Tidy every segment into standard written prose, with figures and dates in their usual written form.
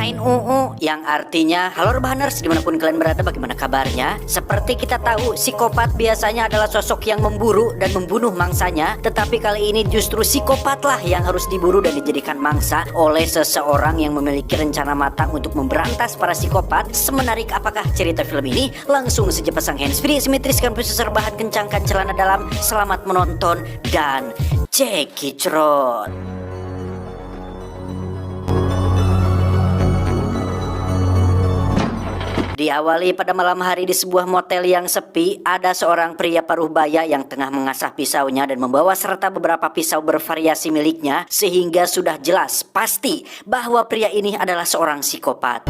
sign UU yang artinya halo Rebahaners dimanapun kalian berada, bagaimana kabarnya? Seperti kita tahu, psikopat biasanya adalah sosok yang memburu dan membunuh mangsanya, tetapi kali ini justru psikopatlah yang harus diburu dan dijadikan mangsa oleh seseorang yang memiliki rencana matang untuk memberantas para psikopat. Semenarik apakah cerita film ini? Langsung saja pasang handsfree, simetriskan posisi rebahan, kencangkan celana dalam. Selamat menonton dan cekicrot. Diawali pada malam hari di sebuah motel yang sepi, ada seorang pria paruh baya yang tengah mengasah pisaunya dan membawa serta beberapa pisau bervariasi miliknya, sehingga sudah jelas pasti bahwa pria ini adalah seorang psikopat.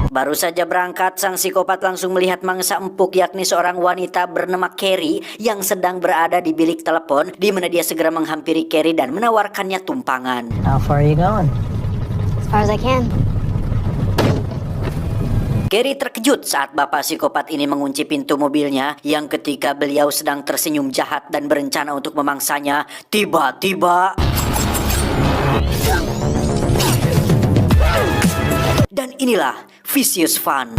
Baru saja berangkat, sang psikopat langsung melihat mangsa empuk, yakni seorang wanita bernama Carrie yang sedang berada di bilik telepon, di mana dia segera menghampiri Carrie dan menawarkannya tumpangan. How far are you going? As far as I can. Carrie terkejut saat bapak psikopat ini mengunci pintu mobilnya, yang ketika beliau sedang tersenyum jahat dan berencana untuk memangsanya, tiba-tiba... Dan inilah Vicious Fun.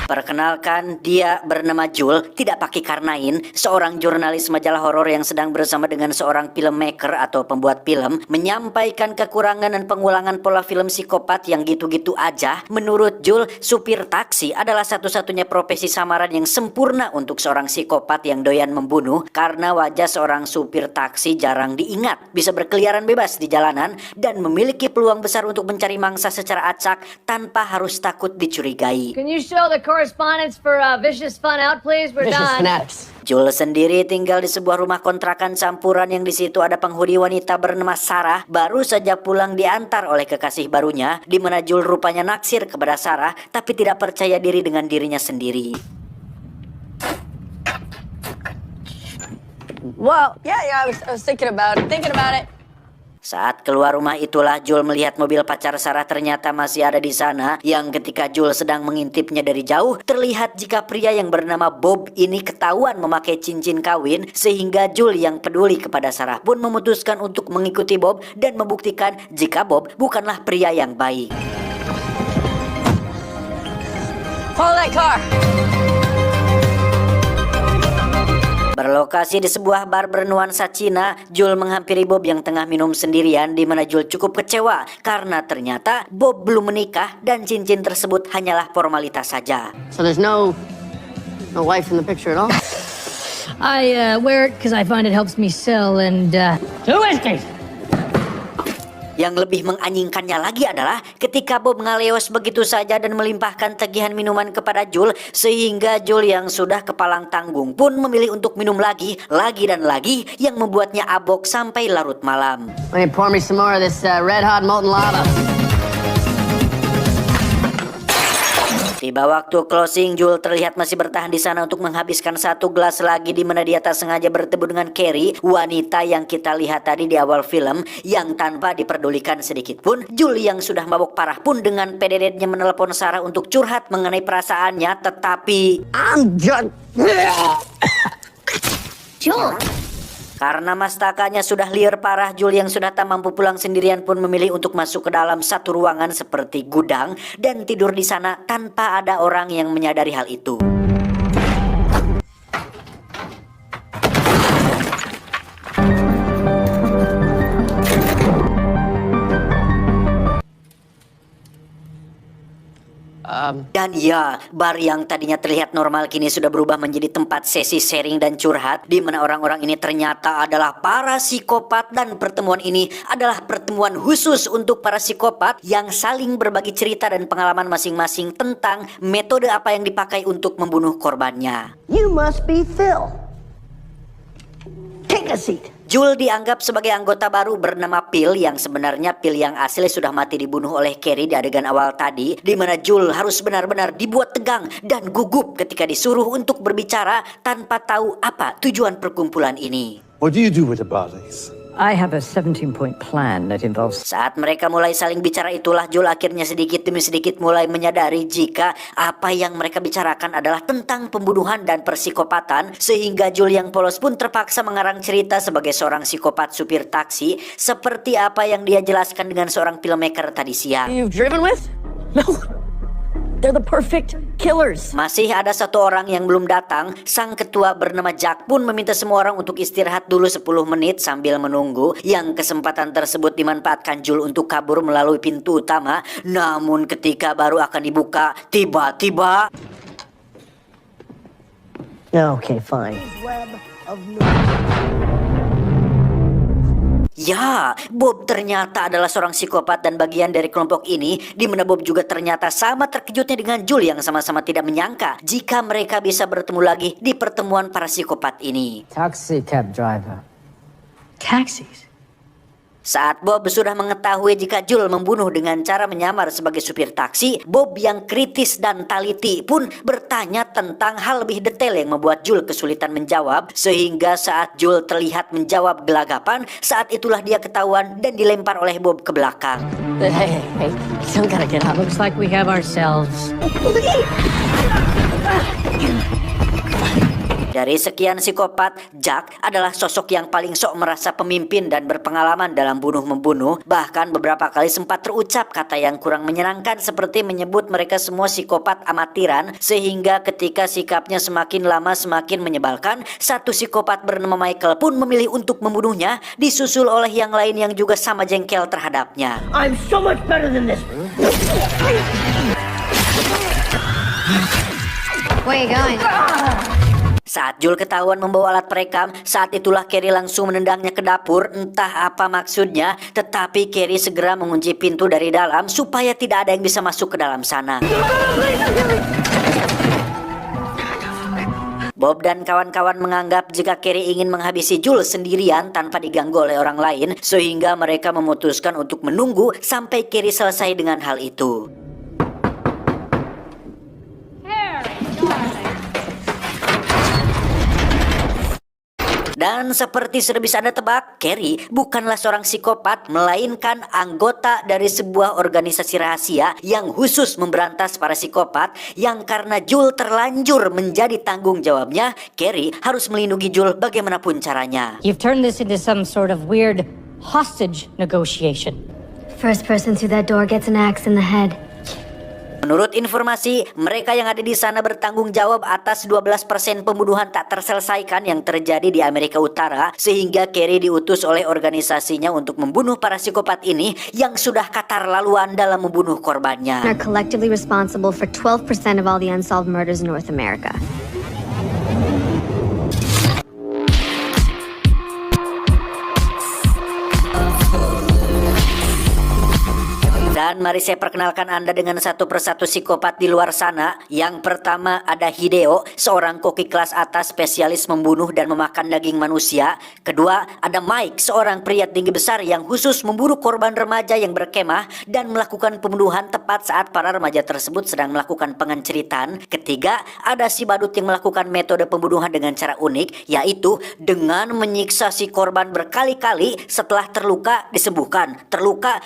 Perkenalkan, dia bernama Jul, tidak pakai karnain, seorang jurnalis majalah horor yang sedang bersama dengan seorang filmmaker atau pembuat film, menyampaikan kekurangan dan pengulangan pola film psikopat yang gitu-gitu aja. Menurut Jul, supir taksi adalah satu-satunya profesi samaran yang sempurna untuk seorang psikopat yang doyan membunuh, karena wajah seorang supir taksi jarang diingat, bisa berkeliaran bebas di jalanan, dan memiliki peluang besar untuk mencari mangsa secara acak tanpa harus takut dicurigai. Can you show the correspondence for Vicious Fun out, please? We're Vicious done. Fanatics. Jul sendiri tinggal di sebuah rumah kontrakan campuran yang di situ ada penghuni wanita bernama Sarah, baru saja pulang diantar oleh kekasih barunya, di mana Jul rupanya naksir kepada Sarah tapi tidak percaya diri dengan dirinya sendiri. Well, yeah, I was thinking about it. Saat keluar rumah itulah Jul melihat mobil pacar Sarah ternyata masih ada di sana, yang ketika Jul sedang mengintipnya dari jauh, terlihat jika pria yang bernama Bob ini ketahuan memakai cincin kawin, sehingga Jul yang peduli kepada Sarah pun memutuskan untuk mengikuti Bob dan membuktikan jika Bob bukanlah pria yang baik. Follow that car. Berlokasi di sebuah bar bernuansa Cina, Jul menghampiri Bob yang tengah minum sendirian, di mana Jul cukup kecewa karena ternyata Bob belum menikah dan cincin tersebut hanyalah formalitas saja. So there's no wife in the picture at all? I wear it because I find it helps me sell and two whiskeys. Yang lebih menganjingkannya lagi adalah ketika Bob ngaleos begitu saja dan melimpahkan tagihan minuman kepada Jul, sehingga Jul yang sudah kepalang tanggung pun memilih untuk minum lagi dan lagi, yang membuatnya abok sampai larut malam. Why don't you pour me some more of this red hot molten lava? Tiba waktu closing, Jul terlihat masih bertahan di sana untuk menghabiskan satu gelas lagi, di mana dia tak sengaja bertemu dengan Carrie, wanita yang kita lihat tadi di awal film, yang tanpa diperdulikan sedikit pun. Jul yang sudah mabuk parah pun dengan pededetnya menelepon Sarah untuk curhat mengenai perasaannya, tetapi I'm just... Jul, karena mastakanya sudah liar parah, Jul yang sudah tak mampu pulang sendirian pun memilih untuk masuk ke dalam satu ruangan seperti gudang dan tidur di sana tanpa ada orang yang menyadari hal itu. Dan ya, bar yang tadinya terlihat normal kini sudah berubah menjadi tempat sesi sharing dan curhat, di mana orang-orang ini ternyata adalah para psikopat, dan pertemuan ini adalah pertemuan khusus untuk para psikopat yang saling berbagi cerita dan pengalaman masing-masing tentang metode apa yang dipakai untuk membunuh korbannya. You must be Phil. Take a seat. Jul dianggap sebagai anggota baru bernama Phil, yang sebenarnya Phil yang asli sudah mati dibunuh oleh Carrie di adegan awal tadi, di mana Jul harus benar-benar dibuat tegang dan gugup ketika disuruh untuk berbicara tanpa tahu apa tujuan perkumpulan ini. What do you do with the bodies? I have a 17-point plan that involves... Saat mereka mulai saling bicara itulah Joel akhirnya sedikit demi sedikit mulai menyadari jika apa yang mereka bicarakan adalah tentang pembunuhan dan persikopatan, sehingga Joel yang polos pun terpaksa mengarang cerita sebagai seorang psikopat supir taksi seperti apa yang dia jelaskan dengan seorang filmmaker tadi siang. You've driven with? No. They're the perfect killers. Masih ada satu orang yang belum datang. Sang ketua bernama Jack pun meminta semua orang untuk istirahat dulu 10 menit sambil menunggu. Yang kesempatan tersebut dimanfaatkan Joel untuk kabur melalui pintu utama. Namun ketika baru akan dibuka, tiba-tiba... Okay, fine. Ya, Bob ternyata adalah seorang psikopat dan bagian dari kelompok ini, di mana Bob juga ternyata sama terkejutnya dengan Joel yang sama-sama tidak menyangka jika mereka bisa bertemu lagi di pertemuan para psikopat ini. Taxi cab driver. Taxis. Saat Bob sudah mengetahui jika Joel membunuh dengan cara menyamar sebagai supir taksi, Bob yang kritis dan teliti pun bertanya tentang hal lebih detail yang membuat Joel kesulitan menjawab, sehingga saat Joel terlihat menjawab gelagapan, saat itulah dia ketahuan dan dilempar oleh Bob ke belakang. Hey, you still gotta get up. Looks like we have ourselves. Dari sekian psikopat, Jack adalah sosok yang paling sok merasa pemimpin dan berpengalaman dalam bunuh-membunuh. Bahkan beberapa kali sempat terucap kata yang kurang menyenangkan seperti menyebut mereka semua psikopat amatiran, sehingga ketika sikapnya semakin lama semakin menyebalkan, satu psikopat bernama Michael pun memilih untuk membunuhnya, disusul oleh yang lain yang juga sama jengkel terhadapnya. I'm so much better than this. Where are you going? Saat Joel ketahuan membawa alat perekam, saat itulah Carrie langsung menendangnya ke dapur, entah apa maksudnya, tetapi Carrie segera mengunci pintu dari dalam supaya tidak ada yang bisa masuk ke dalam sana. Bob dan kawan-kawan menganggap jika Carrie ingin menghabisi Joel sendirian tanpa diganggu oleh orang lain, sehingga mereka memutuskan untuk menunggu sampai Carrie selesai dengan hal itu. Dan seperti sudah bisa Anda tebak, Carrie bukanlah seorang psikopat, melainkan anggota dari sebuah organisasi rahasia yang khusus memberantas para psikopat, yang karena Joel terlanjur menjadi tanggung jawabnya, Carrie harus melindungi Joel bagaimanapun caranya. You've turned this into some sort of weird hostage negotiation. First person through that door gets an axe in the head. Menurut informasi, mereka yang ada di sana bertanggung jawab atas 12% pembunuhan tak terselesaikan yang terjadi di Amerika Utara, sehingga Carrie diutus oleh organisasinya untuk membunuh para psikopat ini yang sudah katar laluan dalam membunuh korbannya. Are collectively responsible for 12% of all the unsolved murders in North America. Dan mari saya perkenalkan Anda dengan satu persatu psikopat di luar sana. Yang pertama ada Hideo, seorang koki kelas atas spesialis membunuh dan memakan daging manusia. Kedua ada Mike, seorang pria tinggi besar yang khusus memburu korban remaja yang berkemah dan melakukan pembunuhan tepat saat para remaja tersebut sedang melakukan pengenceritan. Ketiga ada si badut yang melakukan metode pembunuhan dengan cara unik, yaitu dengan menyiksa si korban berkali-kali setelah terluka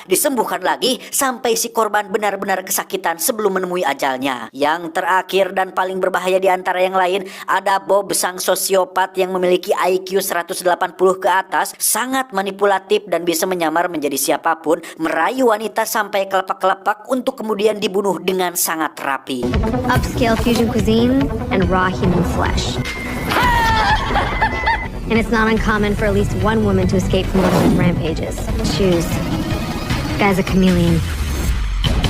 disembuhkan lagi sampai si korban benar-benar kesakitan sebelum menemui ajalnya. Yang terakhir dan paling berbahaya di antara yang lain ada Bob, sang sosiopat yang memiliki IQ 180 ke atas, sangat manipulatif dan bisa menyamar menjadi siapapun, merayu wanita sampai kelepak-kelepak untuk kemudian dibunuh dengan sangat rapi. Upscale fusion cuisine and raw human flesh. And it's not uncommon for at least one woman to escape from one of his rampages. Choose. Guy's a chameleon.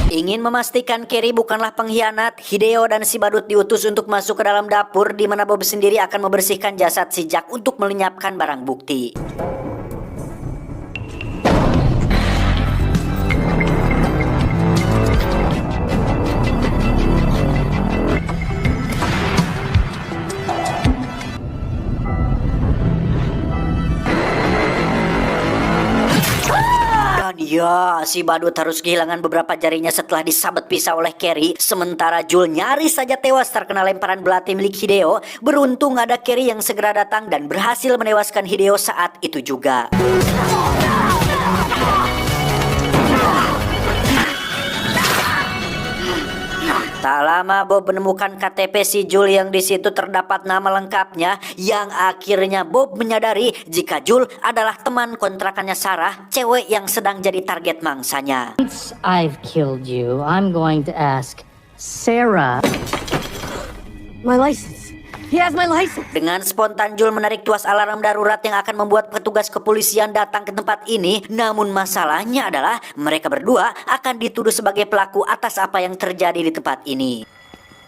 Ingin memastikan Carrie bukanlah pengkhianat, Hideo dan si badut diutus untuk masuk ke dalam dapur, di mana Bob sendiri akan membersihkan jasad si Jack untuk melenyapkan barang bukti. Ya, si badut harus kehilangan beberapa jarinya setelah disabet pisau oleh Kerry. Sementara Jul nyaris saja tewas terkena lemparan belati milik Hideo. Beruntung ada Kerry yang segera datang dan berhasil menewaskan Hideo saat itu juga. Tak lama Bob menemukan KTP si Jul yang di situ terdapat nama lengkapnya, yang akhirnya Bob menyadari jika Jul adalah teman kontrakannya Sarah, cewek yang sedang jadi target mangsanya. Once I've killed you, I'm going to ask Sarah. My license. He has my license. Dengan spontan Jul menarik tuas alarm darurat yang akan membuat petugas kepolisian datang ke tempat ini. Namun masalahnya adalah mereka berdua akan dituduh sebagai pelaku atas apa yang terjadi di tempat ini.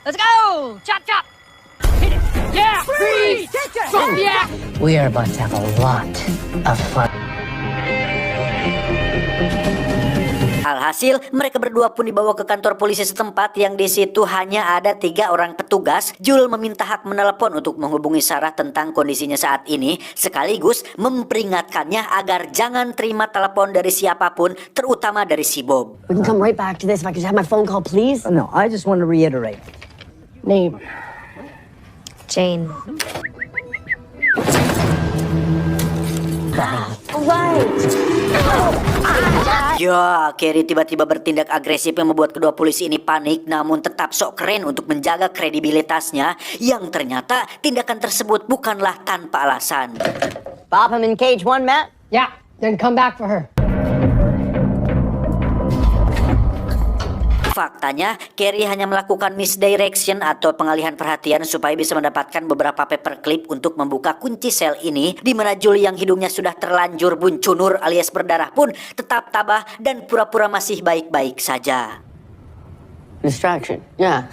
Let's go! Chop, chop! Hit it! Yeah! Freeze! Yeah! We are about to have a lot of fun. Alhasil, mereka berdua pun dibawa ke kantor polisi setempat yang di situ hanya ada 3 orang petugas. Jul meminta hak menelepon untuk menghubungi Sarah tentang kondisinya saat ini, sekaligus memperingatkannya agar jangan terima telepon dari siapapun, terutama dari si Bob. We can come right back to this if I could have my phone call, please. No, I just want to reiterate. Name. Jane. Ya, Kerry tiba-tiba bertindak agresif yang membuat kedua polisi ini panik, namun tetap sok keren untuk menjaga kredibilitasnya, yang ternyata tindakan tersebut bukanlah tanpa alasan. Bob, I'm in cage 1, Matt. Yeah, then come back for her. Faktanya, Kerry hanya melakukan misdirection atau pengalihan perhatian supaya bisa mendapatkan beberapa paperclip untuk membuka kunci sel ini, di mana Jul yang hidungnya sudah terlanjur buncunur alias berdarah pun tetap tabah dan pura-pura masih baik-baik saja. Distraction. Yeah.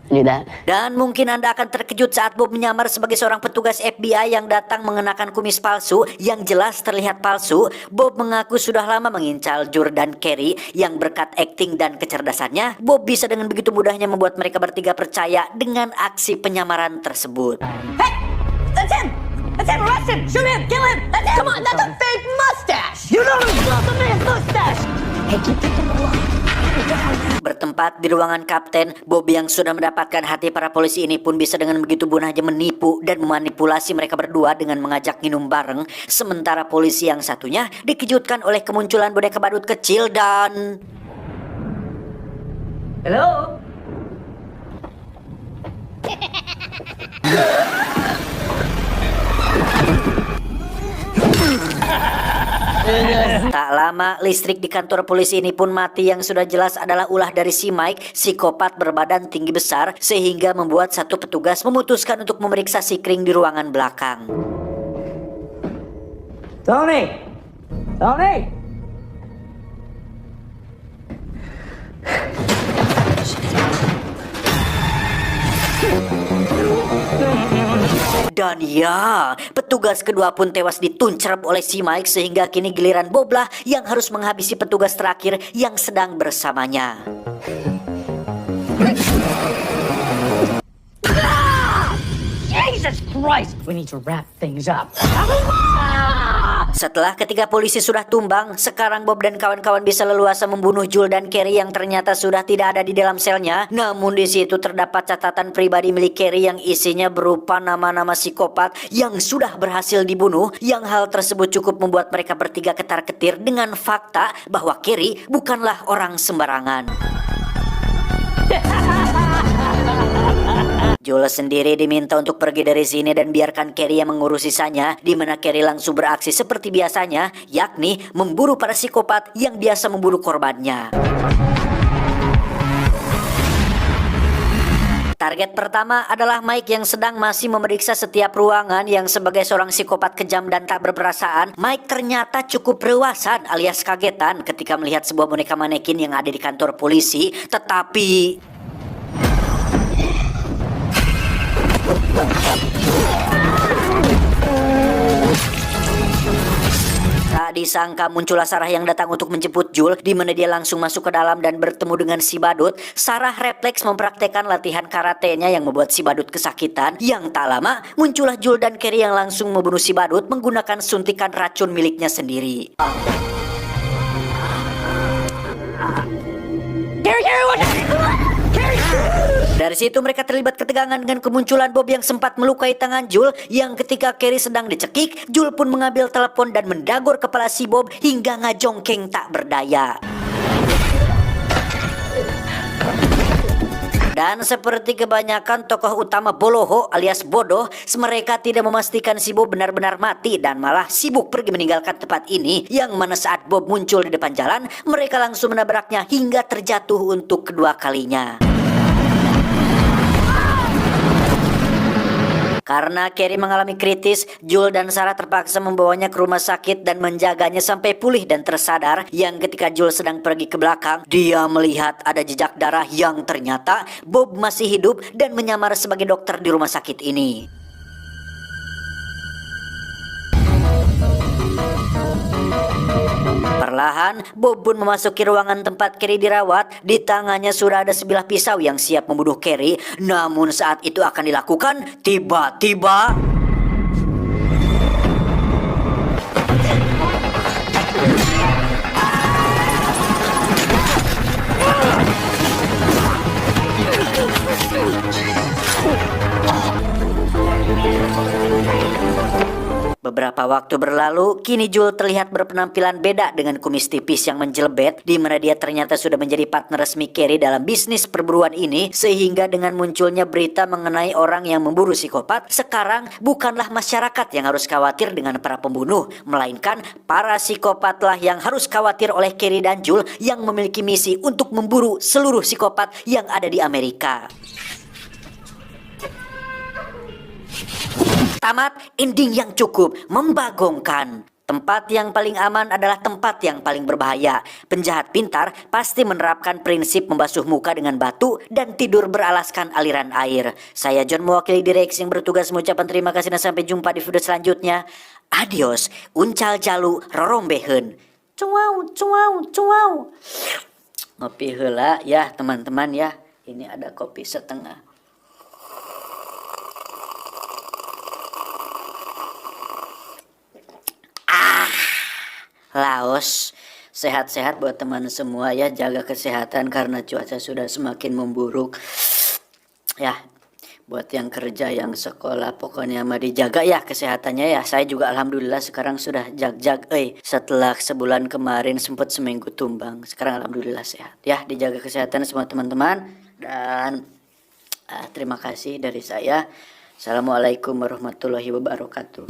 I knew that. Dan mungkin Anda akan terkejut saat Bob menyamar sebagai seorang petugas FBI yang datang mengenakan kumis palsu yang jelas terlihat palsu. Bob mengaku sudah lama mengincar Jul dan Kerry, yang berkat akting dan kecerdasannya, Bob bisa dengan begitu mudahnya membuat mereka bertiga percaya dengan aksi penyamaran tersebut. Hey! That's him! That's him! Arrest him! Shoot him! Kill him! That's him! Come on, that's a fake mustache! You know it's not the man's mustache! Hey, keep thinking along. Bertempat di ruangan kapten, Bob yang sudah mendapatkan hati para polisi ini pun bisa dengan begitu bunahnya menipu dan memanipulasi mereka berdua dengan mengajak minum bareng. Sementara polisi yang satunya dikejutkan oleh kemunculan boneka badut kecil dan... Hello? Tak lama, listrik di kantor polisi ini pun mati, yang sudah jelas adalah ulah dari si Mike, psikopat berbadan tinggi besar, sehingga membuat satu petugas memutuskan untuk memeriksa si Kring di ruangan belakang. Tony! Tony! Dan ya, petugas kedua pun tewas dituncerap oleh si Mike, sehingga kini giliran Bob lah yang harus menghabisi petugas terakhir yang sedang bersamanya. Jesus Christ! We need to wrap things up. Setelah ketiga polisi sudah tumbang, sekarang Bob dan kawan-kawan bisa leluasa membunuh Jul dan Kerry yang ternyata sudah tidak ada di dalam selnya. Namun di situ terdapat catatan pribadi milik Kerry yang isinya berupa nama-nama psikopat yang sudah berhasil dibunuh, yang hal tersebut cukup membuat mereka bertiga ketar-ketir dengan fakta bahwa Kerry bukanlah orang sembarangan. Jul sendiri diminta untuk pergi dari sini dan biarkan Kerry yang mengurus sisanya, di mana Kerry langsung beraksi seperti biasanya, yakni memburu para psikopat yang biasa memburu korbannya. Target pertama adalah Mike yang sedang masih memeriksa setiap ruangan, yang sebagai seorang psikopat kejam dan tak berperasaan, Mike ternyata cukup rewasan alias kagetan ketika melihat sebuah boneka manekin yang ada di kantor polisi, tetapi... Tak disangka muncullah Sarah yang datang untuk menjemput Jul, di mana dia langsung masuk ke dalam dan bertemu dengan si badut. Sarah refleks mempraktekkan latihan karatenya yang membuat si badut kesakitan. Yang tak lama muncullah Jul dan Kerry yang langsung membunuh si badut menggunakan suntikan racun miliknya sendiri. Carrie, what the... Carrie! Dari situ mereka terlibat ketegangan dengan kemunculan Bob yang sempat melukai tangan Jul, yang ketika Carrie sedang dicekik, Jul pun mengambil telepon dan mendagor kepala si Bob hingga ngajongkeng tak berdaya. Dan seperti kebanyakan tokoh utama boloho alias bodoh, mereka tidak memastikan si Bob benar-benar mati dan malah sibuk pergi meninggalkan tempat ini, yang mana saat Bob muncul di depan jalan, mereka langsung menabraknya hingga terjatuh untuk kedua kalinya. Karena Carrie mengalami kritis, Jul dan Sarah terpaksa membawanya ke rumah sakit dan menjaganya sampai pulih dan tersadar, yang ketika Jul sedang pergi ke belakang, dia melihat ada jejak darah yang ternyata Bob masih hidup dan menyamar sebagai dokter di rumah sakit ini. Perlahan, Bob pun memasuki ruangan tempat Carrie dirawat. Di tangannya sudah ada sebilah pisau yang siap membunuh Carrie. Namun saat itu akan dilakukan, tiba-tiba... Beberapa waktu berlalu, kini Jul terlihat berpenampilan beda dengan kumis tipis yang menjelbet, di mana dia ternyata sudah menjadi partner resmi Carrie dalam bisnis perburuan ini, sehingga dengan munculnya berita mengenai orang yang memburu psikopat, sekarang bukanlah masyarakat yang harus khawatir dengan para pembunuh, melainkan para psikopatlah yang harus khawatir oleh Carrie dan Jul yang memiliki misi untuk memburu seluruh psikopat yang ada di Amerika. Tamat, ending yang cukup membagongkan. Tempat yang paling aman adalah tempat yang paling berbahaya. Penjahat pintar pasti menerapkan prinsip membasuh muka dengan batu dan tidur beralaskan aliran air. Saya John, mewakili Direx yang bertugas mengucapkan terima kasih dan sampai jumpa di video selanjutnya. Adios, uncal jalu rorombehen. Cuau, cuau, cuau. Ngopi heula ya teman-teman ya. Ini ada kopi setengah. Laos, sehat-sehat buat teman semua ya, jaga kesehatan karena cuaca sudah semakin memburuk. Ya, buat yang kerja, yang sekolah, pokoknya mah dijaga ya kesehatannya ya. Saya juga alhamdulillah sekarang sudah jag-jag. Setelah sebulan kemarin sempat seminggu tumbang, sekarang alhamdulillah sehat. Ya, dijaga kesehatan semua teman-teman. Dan terima kasih dari saya. Assalamualaikum warahmatullahi wabarakatuh.